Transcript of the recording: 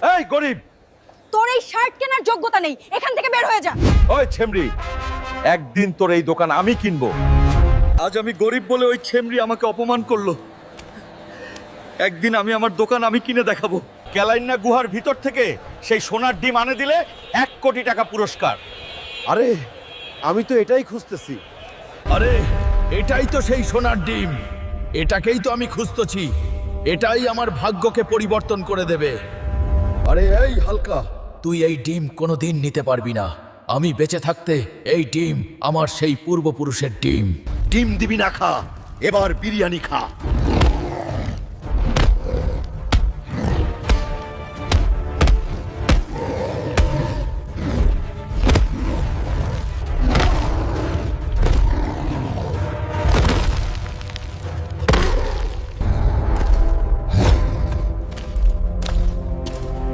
এই গরিব, তোর এই শার্ট কেনার যোগ্যতা নেই, এখান থেকে বের হয়ে যা। ওই ছেমরি, একদিন তোর এই দোকান আমি কিনবো। আজ আমি গরিব বলে ওই ছেমরি আমাকে অপমান করলো। একদিন আমি আমার দোকান আমি কিনে দেখাবো। ক্যালাইন্না গুহার ভিতর থেকে সেই সোনার ডিম আনে দিলে 1 কোটি টাকা পুরস্কার। আরে আমি তো এটাই খুঁজতেছি। আরে এটাই তো সেই সোনার ডিম, এটাকেই তো আমি খুঁজতেছি। এটাই আমার ভাগ্যকে পরিবর্তন করে দেবে। আরে এই হালকা, তুই এই ডিম কোনোদিন নিতে পারবি না। আমি বেঁচে থাকতে এই ডিম আমার সেই পূর্বপুরুষের ডিম। ডিম দিবি না, খা, এবার বিরিয়ানি খা।